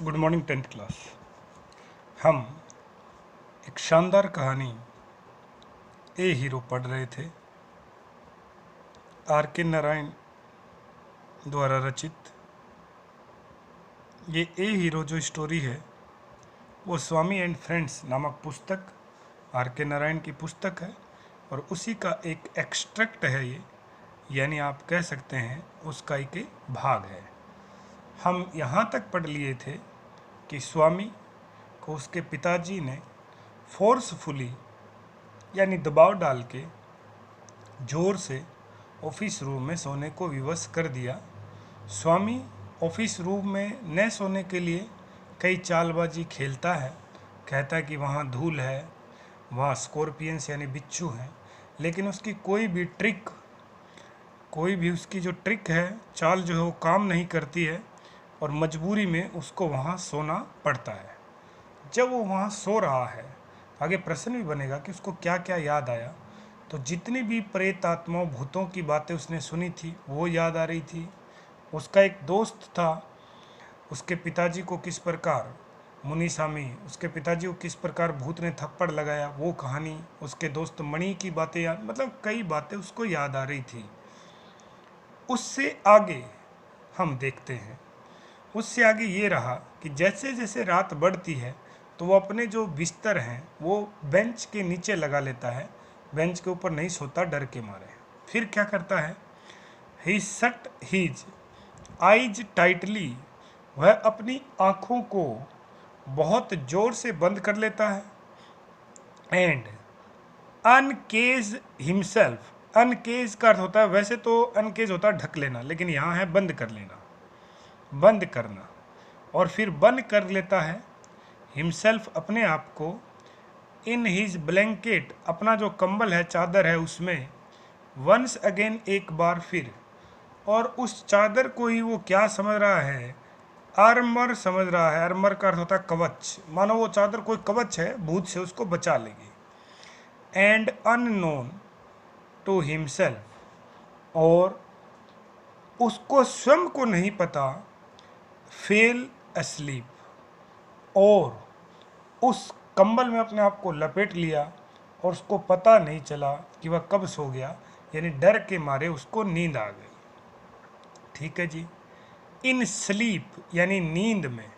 Good morning 10th class. हम एक शानदार कहानी ए हीरो पढ़ रहे थे। आर के नारायण द्वारा रचित ये ए हीरो जो स्टोरी है वो स्वामी एंड फ्रेंड्स नामक पुस्तक आर के नारायण की पुस्तक है और उसी का एक एक्सट्रैक्ट है ये, यानी आप कह सकते हैं उसका एक भाग है। हम यहाँ तक पढ़ लिए थे कि स्वामी को उसके पिताजी ने फोर्सफुली यानी दबाव डाल के जोर से ऑफिस रूम में सोने को विवश कर दिया। स्वामी ऑफिस रूम में न सोने के लिए कई चालबाजी खेलता है, कहता है कि वहाँ धूल है, वहाँ स्कॉर्पियंस यानी बिच्छू हैं, लेकिन उसकी कोई भी उसकी जो ट्रिक है, चाल जो है वो काम नहीं करती है और मजबूरी में उसको वहाँ सोना पड़ता है। जब वो वहाँ सो रहा है, आगे प्रश्न भी बनेगा कि उसको क्या क्या याद आया। तो जितनी भी प्रेत आत्माओं भूतों की बातें उसने सुनी थी वो याद आ रही थी। उसका एक दोस्त था, उसके पिताजी को किस प्रकार मुनीसामी, उसके पिताजी को किस प्रकार भूत ने थप्पड़ लगाया वो कहानी, उसके दोस्त मणि की बातें याद, मतलब कई बातें उसको याद आ रही थी। उससे आगे हम देखते हैं, उससे आगे ये रहा कि जैसे जैसे रात बढ़ती है तो वो अपने जो बिस्तर हैं वो बेंच के नीचे लगा लेता है, बेंच के ऊपर नहीं सोता डर के मारे। फिर क्या करता है, ही शट हीज आइज टाइटली, वह अपनी आँखों को बहुत जोर से बंद कर लेता है। एंड अनकेज हिमसेल्फ, अनकेज का अर्थ होता है, वैसे तो अनकेज होता है ढक लेना, लेकिन यहाँ है बंद कर लेना, बंद करना। और फिर बंद कर लेता है हिमसेल्फ, अपने आप को, इन हिज ब्लैंकेट, अपना जो कंबल है चादर है उसमें, वंस अगेन, एक बार फिर। और उस चादर को ही वो क्या समझ रहा है, आर्मर समझ रहा है। आर्मर का अर्थ होता है कवच, मानो वो चादर कोई कवच है, भूत से उसको बचा लेगी। एंड अननोन टू हिमसेल्फ, और उसको स्वयं को नहीं पता, फेल अस्लीप, और उस कंबल में अपने आप को लपेट लिया और उसको पता नहीं चला कि वह कब सो गया, यानी डर के मारे उसको नींद आ गई। ठीक है जी। इन स्लीप यानी नींद में,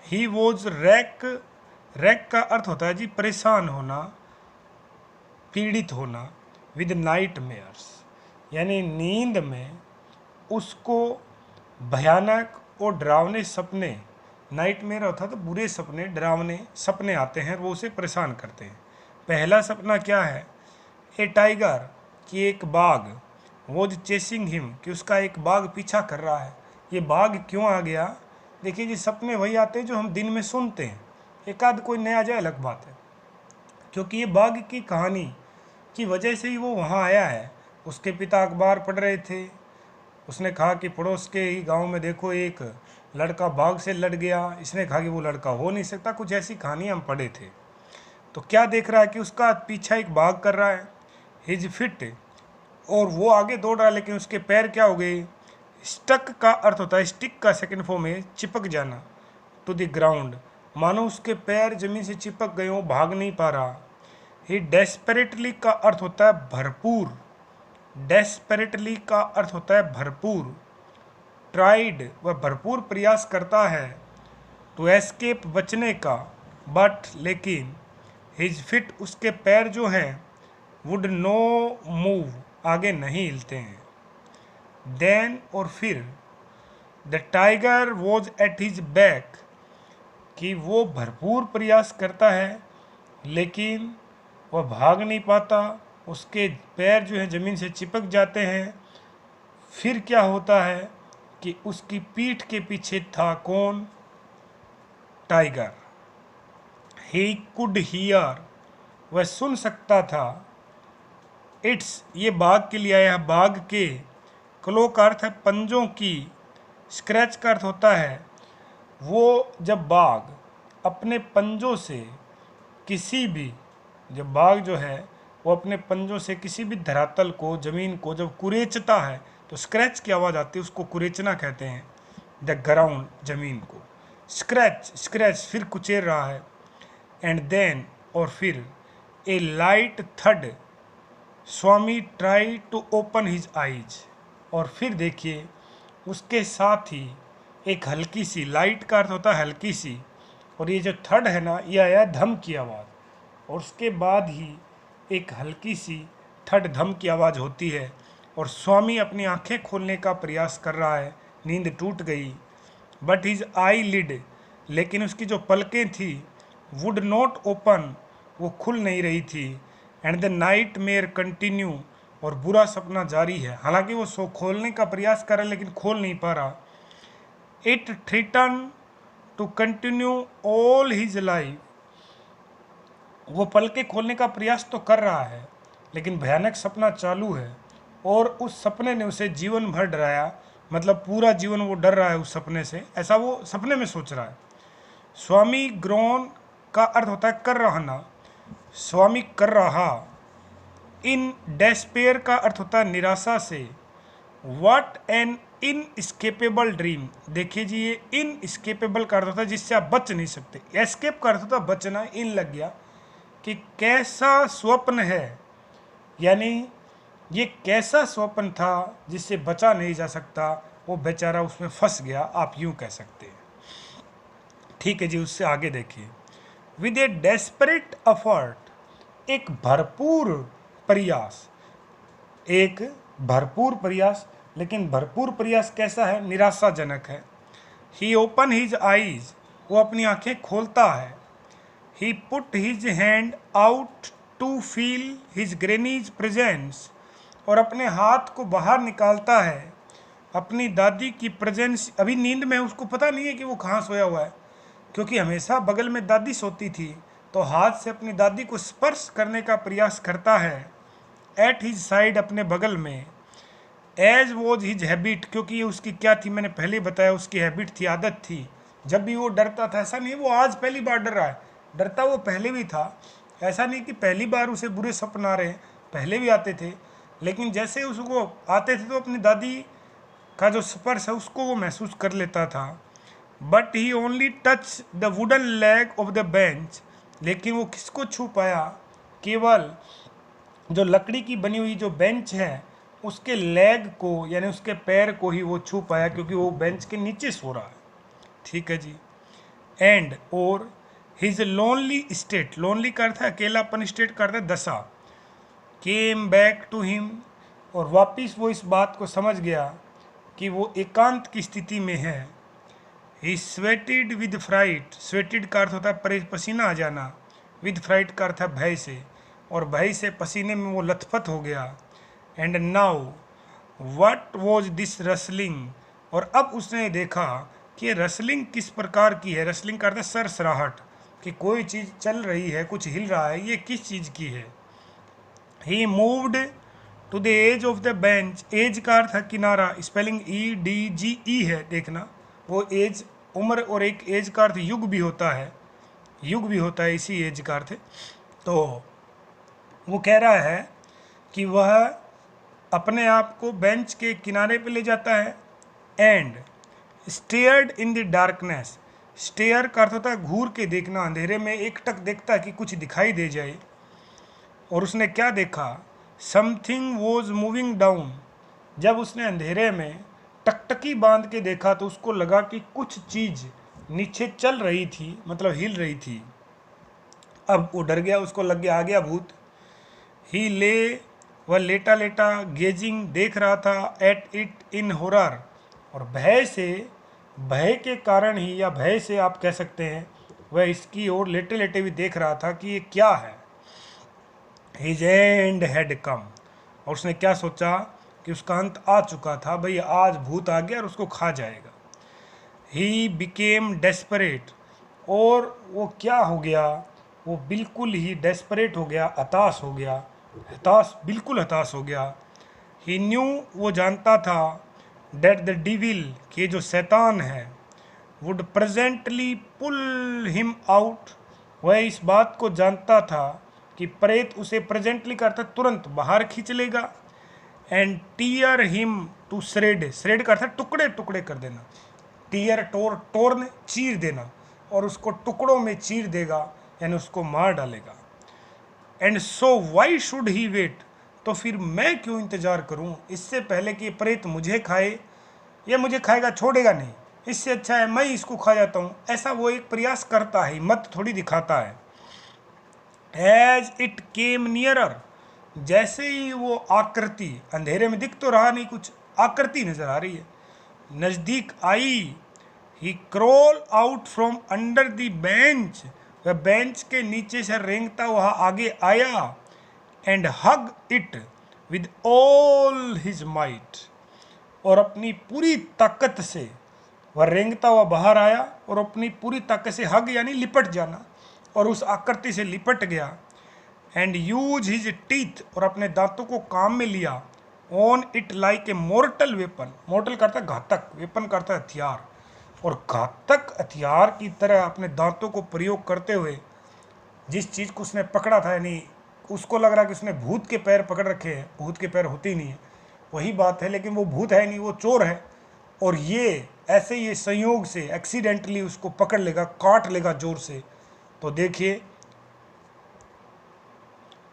ही वॉज रैक, रैक का अर्थ होता है जी परेशान होना, पीड़ित होना, विद नाइट मेयर्स, यानी नींद में उसको भयानक और डरावने सपने, नाइट मेयर होता तो बुरे सपने, डरावने सपने आते हैं, वो उसे परेशान करते हैं। पहला सपना क्या है, ए टाइगर, कि एक बाघ, वॉज चेसिंग हिम, कि उसका एक बाघ पीछा कर रहा है। ये बाघ क्यों आ गया, देखिए जी, सपने वही आते हैं जो हम दिन में सुनते हैं, एक आध कोई नया जाए अलग बात है, क्योंकि ये बाघ की कहानी की वजह से ही वो वहाँ आया है। उसके पिता अखबार पढ़ रहे थे, उसने कहा कि पड़ोस के ही गांव में देखो एक लड़का बाघ से लड़ गया, इसने कहा कि वो लड़का हो नहीं सकता, कुछ ऐसी कहानी हम पढ़े थे। तो क्या देख रहा है कि उसका पीछा एक बाघ कर रहा है, हिज फिट, और वो आगे दौड़ रहा है, लेकिन उसके पैर क्या हो गए, स्टक का अर्थ होता है, स्टिक का सेकंड फॉर्म है चिपक जाना, टू द ग्राउंड, मानो उसके पैर जमीन से चिपक गए हो, भाग नहीं पा रहा। ही डेस्परेटली का अर्थ होता है भरपूर, डेस्परेटली का अर्थ होता है भरपूर, ट्राइड, वह भरपूर प्रयास करता है, टू एस्केप, बचने का, बट, लेकिन, हिज फिट, उसके पैर जो हैं, वुड नो मूव, आगे नहीं हिलते हैं। देन, और फिर, the tiger was at his back, कि वो भरपूर प्रयास करता है लेकिन वह भाग नहीं पाता, उसके पैर जो हैं ज़मीन से चिपक जाते हैं। फिर क्या होता है कि उसकी पीठ के पीछे था कौन, टाइगर। ही कुड हियर, वह सुन सकता था, इट्स, ये बाघ के लिए आया, बाघ के, क्लो का अर्थ है पंजों की, स्क्रैच का अर्थ होता है वो जब बाघ अपने पंजों से किसी भी, जब बाघ जो है वो अपने पंजों से किसी भी धरातल को, ज़मीन को जब कुरेचता है तो स्क्रैच की आवाज़ आती है, उसको कुरेचना कहते हैं, द ग्राउंड, ज़मीन को। स्क्रैच स्क्रैच फिर कुचेल रहा है। एंड देन और फिर a light thud Swami try to open his eyes, और फिर देखिए उसके साथ ही एक हल्की सी, लाइट का अर्थ होता है हल्की सी, और ये जो थर्ड है ना, ये आया धम की आवाज़, और उसके बाद ही एक हल्की सी थर्ड धम की आवाज़ होती है, और स्वामी अपनी आंखें खोलने का प्रयास कर रहा है, नींद टूट गई। बट हिज आई लिड, लेकिन उसकी जो पलकें थी वुड नॉट ओपन, वो खुल नहीं रही थी। And the night mayor continue, और बुरा सपना जारी है। हालांकि वो सो खोलने का प्रयास कर रहा है लेकिन खोल नहीं पा रहा। It threaten to continue all his life, वो पलके खोलने का प्रयास तो कर रहा है लेकिन भयानक सपना चालू है, और उस सपने ने उसे जीवन भर डराया। मतलब पूरा जीवन वो डर रहा है उस सपने से, ऐसा वो सपने में सोच रहा है। स्वामी ग्रोन का अर्थ होता है कर रहना, स्वामी कर रहा। इन डेस्पेयर का अर्थ होता है निराशा से। व्हाट एन इनस्केपेबल ड्रीम, देखिए जी ये इनस्केपेबल का अर्थ होता है जिससे आप बच नहीं सकते। एस्केप का अर्थ होता है बचना, इन लग गया कि कैसा स्वप्न है, यानी ये कैसा स्वप्न था जिससे बचा नहीं जा सकता, वो बेचारा उसमें फंस गया, आप यूं कह सकते हैं। ठीक है जी, उससे आगे देखिए। विद ए डेस्परेट एफर्ट, एक भरपूर प्रयास, एक भरपूर प्रयास, लेकिन भरपूर प्रयास कैसा है, निराशाजनक है। ही ओपन हिज आईज, वो अपनी आंखें खोलता है। He put his hand out to feel his granny's presence, और अपने हाथ को बाहर निकालता है अपनी दादी की प्रेजेंस। अभी नींद में उसको पता नहीं है कि वो कहाँ सोया हुआ है, क्योंकि हमेशा बगल में दादी सोती थी, तो हाथ से अपनी दादी को स्पर्श करने का प्रयास करता है। एट हिज साइड, अपने बगल में। एज वॉज हिज हैबिट, क्योंकि ये उसकी क्या थी, मैंने पहले ही बताया, उसकी हैबिट थी, आदत थी। जब भी वो डरता था, ऐसा नहीं वो आज पहली बार डर रहा है, डरता वो पहले भी था। ऐसा नहीं कि पहली बार उसे बुरे सपने आ रहे हैं, पहले भी आते थे, लेकिन जैसे उसको आते थे तो अपनी दादी का जो स्पर्श है उसको वो महसूस कर लेता था। But he only touch the wooden leg of the bench, लेकिन वो किसको छू पाया, केवल जो लकड़ी की बनी हुई जो बेंच है उसके लेग को, यानी उसके पैर को ही वो छू पाया, क्योंकि वो बेंच के नीचे सो रहा है। ठीक है जी। एंड और हिज लोनली स्टेट, लोनली का अर्थ है अकेलापन, स्टेट का अर्थ है दशा। केम बैक टू हिम, और वापिस वो इस बात को समझ गया कि वो एकांत की स्थिति में है। ही स्वेटेड विद फ्राइट, स्वेटेड का अर्थ होता है पसीना आ जाना, विद फ्राइट का अर्थ है भय से, और भय से पसीने में वो लथपथ हो गया। And now what was this rustling, और अब उसने देखा कि रसलिंग किस प्रकार की है। रसलिंग का अर्थ है सरसराहट, कि कोई चीज़ चल रही है, कुछ हिल रहा है, ये किस चीज़ की है। He moved to the edge of the bench, edge का अर्थ है किनारा, स्पेलिंग EDGE है, देखना वो एज उम्र, और एक एज का अर्थ युग भी होता है, युग भी होता है इसी एज का अर्थ। तो वो कह रहा है कि वह अपने आप को बेंच के किनारे पे ले जाता है। And stared in the darkness, stare का अर्थ होता है घूर के देखना, अंधेरे में एकटक देखता है कि कुछ दिखाई दे जाए। और उसने क्या देखा, समथिंग वॉज मूविंग डाउन, जब उसने अंधेरे में टकटकी बांध के देखा तो उसको लगा कि कुछ चीज़ नीचे चल रही थी, मतलब हिल रही थी। अब वो डर गया, उसको लग गया आ गया भूत। ही ले, वह लेटा लेटा गेजिंग, देख रहा था, एट इट इन हॉरर, और भय से, भय के कारण ही, या भय से आप कह सकते हैं, वह इसकी ओर लेटे लेटे भी देख रहा था कि ये क्या है। हिज एंड हैड कम, और उसने क्या सोचा कि उसका अंत आ चुका था, भाई आज भूत आ गया और उसको खा जाएगा। ही बिकेम डेस्परेट, और वो क्या हो गया, वो बिल्कुल ही डेस्परेट हो गया, हताश हो गया, हताश, बिल्कुल हताश हो गया। ही न्यू, वो जानता था, डेट द डिविल, कि जो शैतान है, would presently pull him out, वह इस बात को जानता था कि प्रेत उसे प्रेजेंटली करता तुरंत बाहर खींच लेगा। And tear him to shred, shred का अर्थ है टुकड़े टुकड़े कर देना, टीयर तोड़ने, चीर देना, और उसको टुकड़ों में चीर देगा, यानी उसको मार डालेगा। And so why should he wait, तो फिर मैं क्यों इंतजार करूं इससे पहले कि ये प्रेत मुझे खाए। ये मुझे खाएगा, छोड़ेगा नहीं, इससे अच्छा है मैं इसको खा जाता हूं। ऐसा वो एक प्रयास करता है, हिम्मत थोड़ी दिखाता है। एज इट केम नियरर, जैसे ही वो आकृति, अंधेरे में दिख तो रहा नहीं कुछ, आकृति नजर आ रही है, नजदीक आई, he crawl out from under the bench, वह बेंच के नीचे से रेंगता हुआ आगे आया, and hug it with all his might, और अपनी पूरी ताकत से वह रेंगता हुआ बाहर आया और अपनी पूरी ताकत से हग यानी लिपट जाना, और उस आकृति से लिपट गया। एंड यूज हिज टीथ, और अपने दांतों को काम में लिया, on it like a mortar weapon, mortar करता घातक, वेपन करता हथियार, और घातक हथियार की तरह अपने दांतों को प्रयोग करते हुए जिस चीज़ को उसने पकड़ा था, यानी उसको लग रहा कि उसने भूत के पैर पकड़ रखे हैं, भूत के पैर होते ही नहीं है, वही बात है, लेकिन वो भूत है नहीं, वो चोर है, और ये ऐसे ये संयोग से एक्सीडेंटली उसको पकड़ लेगा, काट लेगा जोर से। तो देखिए,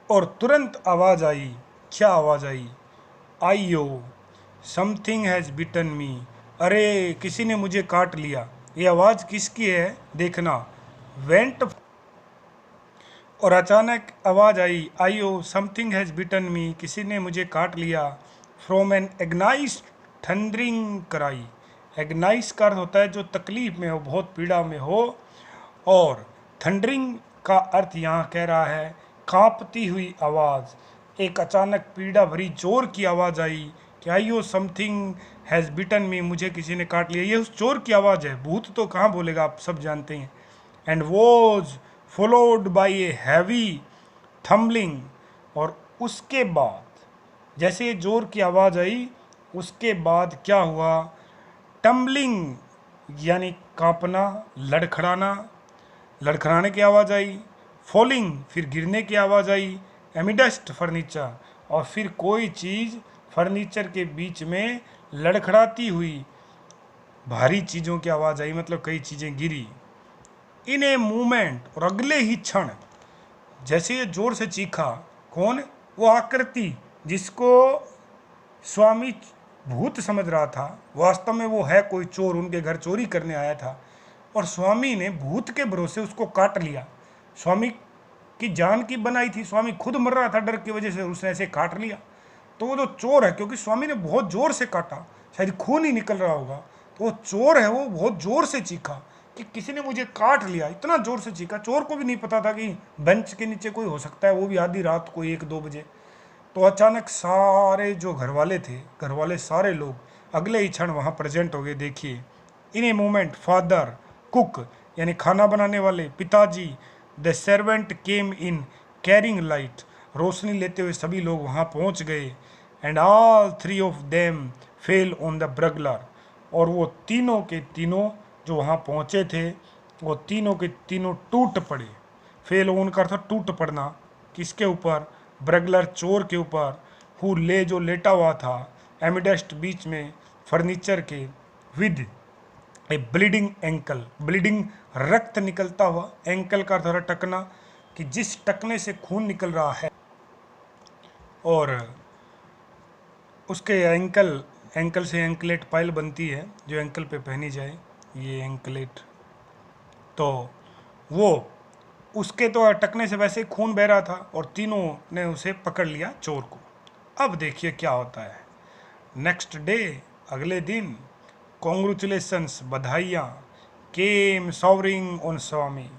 और तुरंत आवाज़ आई, क्या आवाज़ आई, आइयो समथिंग हैज़ बिटन मी, अरे किसी ने मुझे काट लिया। ये आवाज़ किसकी है देखना, वेंट, और अचानक आवाज़ आई, आइयो समथिंग हैज़ बिटन मी, किसी ने मुझे काट लिया, फ्रॉम एन एग्नाइज थंडरिंग क्राई, एग्नाइज का अर्थ होता है जो तकलीफ में हो, बहुत पीड़ा में हो, और थंडरिंग का अर्थ यहाँ कह रहा है कांपती हुई आवाज़। एक अचानक पीड़ा भरी जोर की आवाज़ आई कि आइयो समथिंग हैज़ बिटन मी, मुझे किसी ने काट लिया। ये उस चोर की आवाज़ है, भूत तो कहाँ बोलेगा, आप सब जानते हैं। And was followed by a heavy थम्बलिंग, और उसके बाद जैसे ये जोर की आवाज़ आई, उसके बाद क्या हुआ, टम्बलिंग यानी कांपना, लड़खड़ाना, लड़खड़ाने की आवाज़ आई, फॉलिंग फिर गिरने की आवाज़ आई, एमिडस्ट फर्नीचर, और फिर कोई चीज़ फर्नीचर के बीच में लड़खड़ाती हुई भारी चीज़ों की आवाज़ आई, मतलब कई चीज़ें गिरी। इन ए मूवमेंट, और अगले ही क्षण जैसे ये जोर से चीखा, कौन, वो आकृति जिसको स्वामी भूत समझ रहा था, वास्तव में वो है कोई चोर, उनके घर चोरी करने आया था, और स्वामी ने भूत के भरोसे उसको काट लिया। स्वामी की जान की बनाई थी, स्वामी खुद मर रहा था डर की वजह से, उसने ऐसे काट लिया। तो वो जो चोर है, क्योंकि स्वामी ने बहुत जोर से काटा, शायद खून ही निकल रहा होगा, तो वो चोर है, वो बहुत जोर से चीखा कि किसी ने मुझे काट लिया, इतना जोर से चीखा। चोर को भी नहीं पता था कि बेंच के नीचे कोई हो सकता है, वो भी आधी रात को 1-2 बजे। तो अचानक सारे जो घर वाले थे, घर वाले सारे लोग अगले ही क्षण वहाँ प्रेजेंट हो गए। देखिए, in a moment father, cook यानी खाना बनाने वाले, पिताजी, the servant came in carrying light, रोशनी लेते हुए सभी लोग वहाँ पहुँच गए। And all 3 of them fell on the burglar, और वो तीनों के तीनों जो वहाँ पहुँचे थे, वो तीनों के तीनों टूट पड़े। फेल ऑन का अर्थ टूट पड़ना, किसके ऊपर, ब्रगलर चोर के ऊपर, हु ले जो लेटा हुआ था, एमिडस्ट बीच में फर्नीचर के, with A bleeding ankle, bleeding रक्त निकलता हुआ, एंकल का अर्थ टकना, कि जिस टकने से खून निकल रहा है, और उसके एंकल, एंकल से एंकलेट पायल बनती है जो एंकल पे पहनी जाए, ये एंकलेट, तो वो उसके तो अटकने से वैसे खून बह रहा था, और तीनों ने उसे पकड़ लिया, चोर को। अब देखिए क्या होता है। नेक्स्ट डे, अगले दिन, कॉन्ग्रेचुलेशंस, बधाइयाँ, केम सॉवरिंग ऑन स्वामी,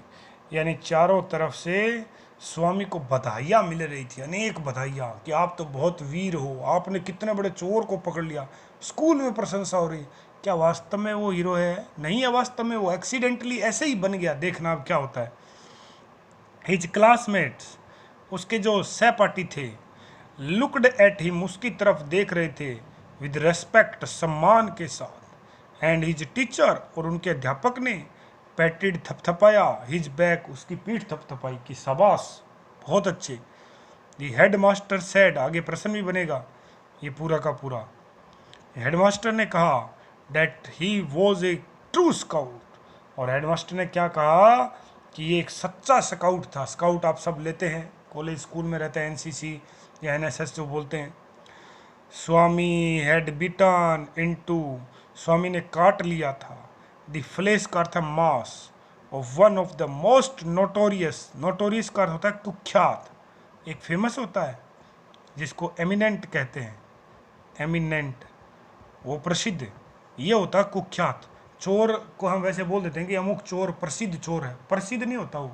यानी चारों तरफ से स्वामी को बधाइयाँ मिल रही थी, अनेक बधाइयाँ कि आप तो बहुत वीर हो, आपने कितने बड़े चोर को पकड़ लिया। स्कूल में प्रशंसा हो रही। क्या वास्तव में वो हीरो है? नहीं है, वास्तव में वो एक्सीडेंटली ऐसे ही बन गया। देखना अब क्या होता है। हिज क्लासमेट्स, उसके जो सहपाठी थे, लुकड एट हिम, उसकी तरफ देख रहे थे, विद रेस्पेक्ट, सम्मान के साथ। एंड हिज टीचर, और उनके अध्यापक ने, पैटेड, थपथपाया, हिज बैक, उसकी पीठ थपथपाई कि शाबाश, बहुत अच्छे। दी हेड मास्टर सेड, आगे प्रश्न भी बनेगा ये पूरा का पूरा। हेडमास्टर ने कहा, that he was a true scout. और हेडमास्टर ने क्या कहा कि ये एक सच्चा स्काउट था। स्काउट आप सब लेते हैं, कॉलेज स्कूल में रहते हैं, एनसीसी या एनएसएस जो बोलते हैं। स्वामी हैड बिटन इनटू, स्वामी ने काट लिया था, द फ्लेश का अर्थ है मांस, of one of the most notorious, notorious का अर्थ होता है कुख्यात, एक फेमस होता है जिसको एमिनेंट कहते हैं, एमिनेंट वो प्रसिद्ध, ये होता है कुख्यात। चोर को हम वैसे बोल देते हैं कि अमुक चोर प्रसिद्ध चोर है, प्रसिद्ध नहीं होता वो।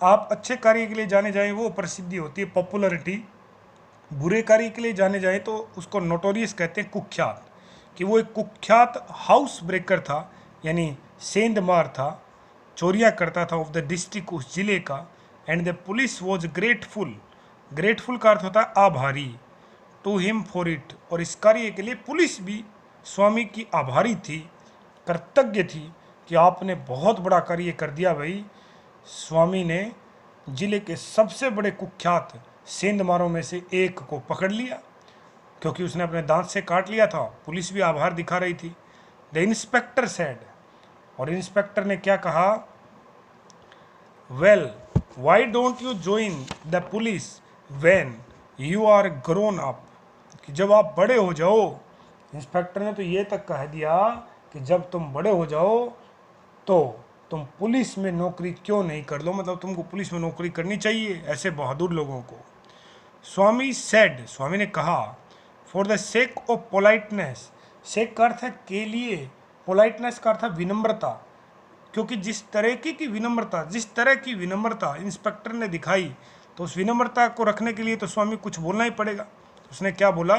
आप अच्छे कार्य के लिए जाने जाएं वो प्रसिद्धि होती है, पॉपुलरिटी। बुरे कार्य के लिए जाने जाएं तो उसको नोटोरियस कहते हैं, कुख्यात। कि वो एक कुख्यात हाउस ब्रेकर था, यानी सेंधमार था, चोरियां करता था ऑफ द डिस्ट्रिक्ट, उस जिले का। And the police was grateful, grateful का अर्थ होता है आभारी, टू हिम फॉर इट, और इस कार्य के लिए पुलिस भी स्वामी की आभारी थी, कृतज्ञ थी कि आपने बहुत बड़ा कार्य कर दिया भाई। स्वामी ने जिले के सबसे बड़े कुख्यात सेंधमारों में से एक को पकड़ लिया, क्योंकि उसने अपने दांत से काट लिया था। पुलिस भी आभार दिखा रही थी। द इंस्पेक्टर सेड, और इंस्पेक्टर ने क्या कहा, well why don't you join the police when you are grown up, कि जब आप बड़े हो जाओ। इंस्पेक्टर ने तो ये तक कह दिया कि जब तुम बड़े हो जाओ तो तुम पुलिस में नौकरी क्यों नहीं कर लो, मतलब तुमको पुलिस में नौकरी करनी चाहिए ऐसे बहादुर लोगों को। स्वामी सेड, स्वामी ने कहा, for the sake of politeness, sake का अर्थ है के लिए, पोलाइटनेस का अर्थ है विनम्रता, क्योंकि जिस तरह की विनम्रता, जिस तरह की विनम्रता इंस्पेक्टर ने दिखाई, तो उस विनम्रता को रखने के लिए तो स्वामी कुछ बोलना ही पड़ेगा। उसने क्या बोला,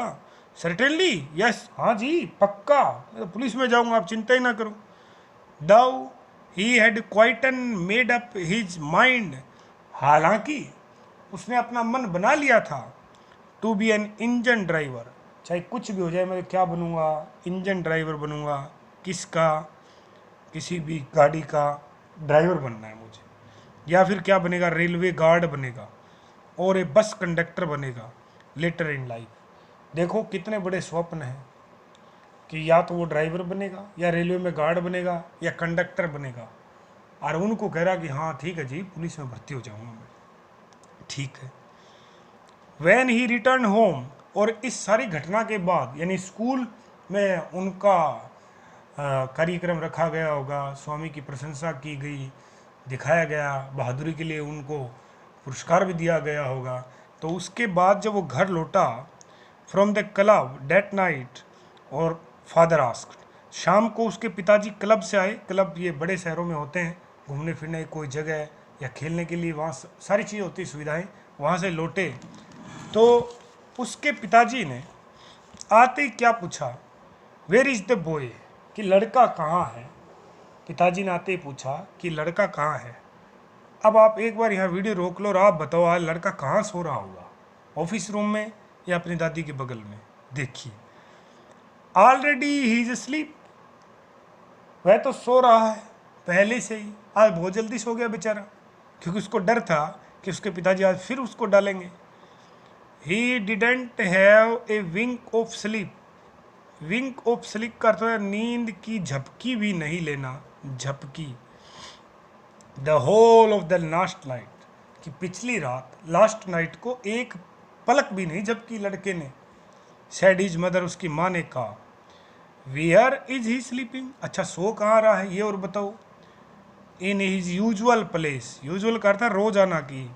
सर्टेनली, यस, हाँ जी पक्का, मैं तो पुलिस में जाऊंगा, आप चिंता ही ना करो। Though he had quite an made up his mind, हालांकि उसने अपना मन बना लिया था, to be an engine driver, चाहे कुछ भी हो जाए मैं क्या बनूंगा, इंजन ड्राइवर बनूंगा। किसका, किसी भी गाड़ी का ड्राइवर बनना है मुझे, या फिर क्या बनेगा, रेलवे गार्ड बनेगा, और एक बस कंडक्टर बनेगा लेटर इन लाइफ। देखो कितने बड़े स्वप्न हैं कि या तो वो ड्राइवर बनेगा, या रेलवे में गार्ड बनेगा, या कंडक्टर बनेगा। और उनको कह रहा कि हाँ ठीक है जी, पुलिस में भर्ती हो जाऊंगा मैं, ठीक है। वैन ही रिटर्न होम, और इस सारी घटना के बाद, यानी स्कूल में उनका कार्यक्रम रखा गया होगा, स्वामी की प्रशंसा की गई, दिखाया गया, बहादुरी के लिए उनको पुरस्कार भी दिया गया होगा। तो उसके बाद जब वो घर लौटा from the club date night, और फादर आस्क्ड, शाम को उसके पिताजी क्लब से आए। क्लब ये बड़े शहरों में होते हैं, घूमने फिरने की कोई जगह या खेलने के लिए, वहाँ सारी चीज़ होती है, सुविधाएं। वहाँ से लौटे तो उसके पिताजी ने आते ही क्या पूछा, वेयर इज़ द बॉय, कि लड़का कहाँ है। पिताजी ने आते ही पूछा कि लड़का कहाँ है। अब आप एक बार यहाँ वीडियो रोक लो और आप बताओ, आज लड़का कहाँ सो रहा होगा, ऑफिस रूम में या अपनी दादी के बगल में। देखिए, ऑलरेडी ही इज स्लीप, वह तो सो रहा है पहले से ही, आज बहुत जल्दी सो गया बेचारा, क्योंकि उसको डर था कि उसके पिताजी आज फिर उसको डालेंगे। He didn't have a wink of sleep, wink of sleep का अर्थ है नींद की झपकी भी नहीं लेना, झपकी। The whole of the last night, कि पिछली रात, लास्ट नाइट को एक पलक भी नहीं झपकी लड़के ने। सैड हिज मदर, उसकी माँ ने कहा, वेयर इज ही स्लीपिंग, अच्छा सो कहाँ रहा है ये और बताओ। In his usual place, usual का अर्थ है रोजाना की।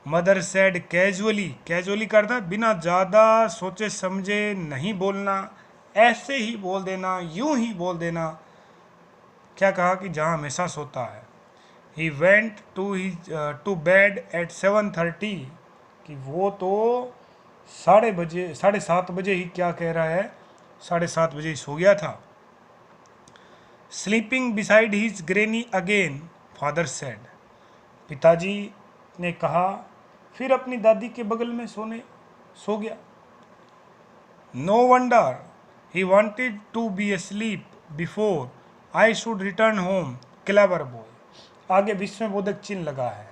मदर सेड कैजुअली, कैजुअली का अर्थ है बिना ज़्यादा सोचे समझे नहीं बोलना, ऐसे ही बोल देना, यूं ही बोल देना। क्या कहा कि जहाँ हमेशा सोता है। He went to bed at 7:30, कि वो तो 7:30 बजे ही, क्या कह रहा है, 7:30 बजे ही सो गया था। Sleeping beside his granny again, father said, पिताजी ने कहा, फिर अपनी दादी के बगल में सो गया। No wonder he wanted to be asleep before I should return home, clever boy. आगे विस्मयबोधक चिन्ह लगा है।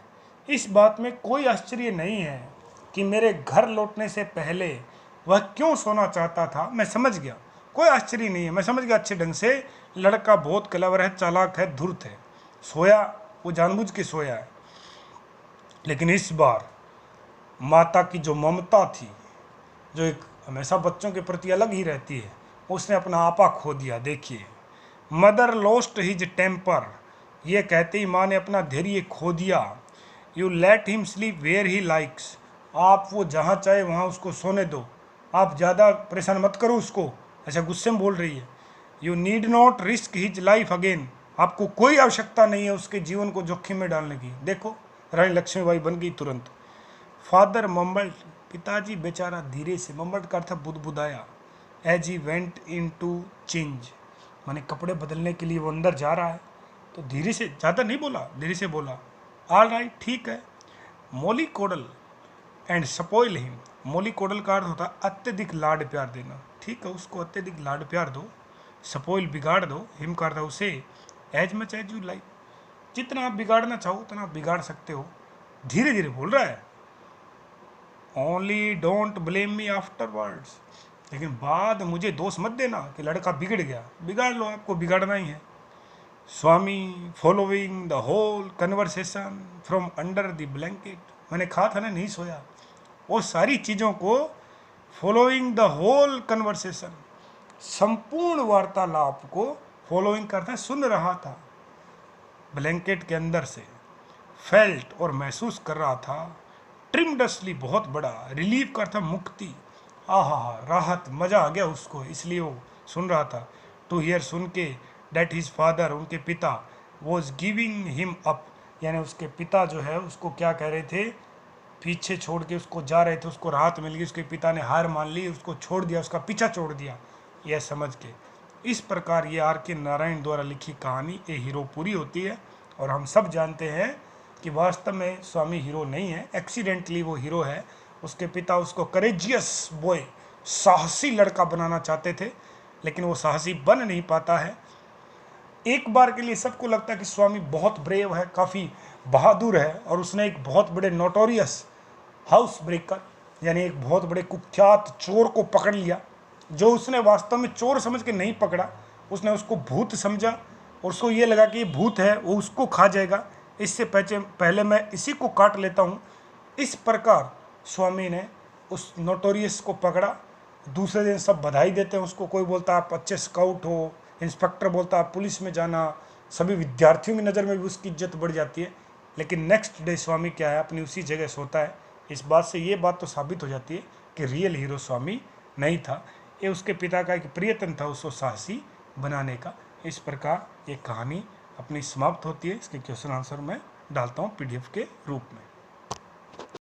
इस बात में कोई आश्चर्य नहीं है कि मेरे घर लौटने से पहले वह क्यों सोना चाहता था, मैं समझ गया, कोई आश्चर्य नहीं है, मैं समझ गया अच्छे ढंग से लड़का बहुत क्लेवर है, चालाक है, धूर्त है, सोया, वो जानबूझ के सोया है। लेकिन इस बार माता की जो ममता थी, जो एक हमेशा बच्चों के प्रति अलग ही रहती है, उसने अपना आपा खो दिया। देखिए, मदर लॉस्ट हिज टेम्पर, ये कहते ही माँ ने अपना धैर्य खो दिया। You let him sleep where he likes, आप वो जहाँ चाहे वहाँ उसको सोने दो, आप ज़्यादा परेशान मत करो उसको, ऐसा गुस्से में बोल रही है। You need not risk his life again, आपको कोई आवश्यकता नहीं है उसके जीवन को जोखिम में डालने की। देखो, रानी लक्ष्मीबाई बन गई तुरंत। फादर मम्बल्ड, पिताजी बेचारा धीरे से, मम्बल्ड का अर्थ बुदबुदाया, as he went in to change, माने कपड़े बदलने के लिए वो अंदर जा रहा है, तो धीरे से, ज़्यादा नहीं बोला, धीरे से बोला, ऑल राइट, ठीक है। मोली कोडल एंड स्पॉइल हिम, मोली कोडल का अर्थ होता है अत्यधिक लाड प्यार देना, ठीक है, उसको अत्यधिक लाड प्यार दो। स्पॉइल बिगाड़ दो, हिम का अर्थ है उसे, as much as you like, जितना आप बिगाड़ना चाहो उतना आप बिगाड़ सकते हो। धीरे धीरे बोल रहा है, only don't blame me afterwards, लेकिन बाद मुझे दोष मत देना कि लड़का बिगड़ गया, बिगाड़ लो, आपको बिगाड़ना ही है। Swami following the whole conversation from under the blanket, मैंने कहा था ना नहीं सोया, वो सारी चीज़ों को फॉलोइंग द होल कन्वर्सेशन, संपूर्ण वार्तालाप को फॉलोइंग करता है, सुन रहा था, ब्लैंकेट के अंदर से, फेल्ट और महसूस कर रहा था, ट्रिमडसली बहुत बड़ा, रिलीफ का था मुक्ति, आहा राहत, मज़ा आ गया उसको, इसलिए वो सुन रहा था। टू हियर, सुन के, डेट हिज फादर, उनके पिता, वॉज गिविंग हिम अप, यानी उसके पिता जो है उसको क्या कह रहे थे, पीछे छोड़ के उसको जा रहे थे, उसको राहत मिल गई, उसके पिता ने हार मान ली, उसको छोड़ दिया, उसका पीछा छोड़ दिया, यह समझ के। इस प्रकार ये R.K. नारायण द्वारा लिखी कहानी ए हीरो पूरी होती है। और हम सब जानते हैं कि वास्तव में स्वामी हीरो नहीं है, एक्सीडेंटली वो हीरो है। उसके पिता उसको करेजियस बॉय, साहसी लड़का बनाना चाहते थे, लेकिन वो साहसी बन नहीं पाता है। एक बार के लिए सबको लगता है कि स्वामी बहुत ब्रेव है, काफ़ी बहादुर है, और उसने एक बहुत बड़े नोटोरियस हाउस ब्रेकर, यानी एक बहुत बड़े कुख्यात चोर को पकड़ लिया, जो उसने वास्तव में चोर समझ के नहीं पकड़ा, उसने उसको भूत समझा, और उसको ये लगा कि ये भूत है, वो उसको खा जाएगा, इससे पहले मैं इसी को काट लेता हूँ। इस प्रकार स्वामी ने उस नोटोरियस को पकड़ा। दूसरे दिन सब बधाई देते हैं उसको, कोई बोलता आप अच्छे स्काउट हो, इंस्पेक्टर बोलता आप पुलिस में जाना, सभी विद्यार्थियों की नज़र में भी उसकी इज्जत बढ़ जाती है। लेकिन नेक्स्ट डे स्वामी क्या है, अपनी उसी जगह सोता है। इस बात से ये बात तो साबित हो जाती है कि रियल हीरो स्वामी नहीं था, ये उसके पिता का एक प्रयत्न था उसको साहसी बनाने का। इस प्रकार ये कहानी अपनी समाप्त होती है। इसके क्वेश्चन आंसर मैं डालता हूँ PDF के रूप में।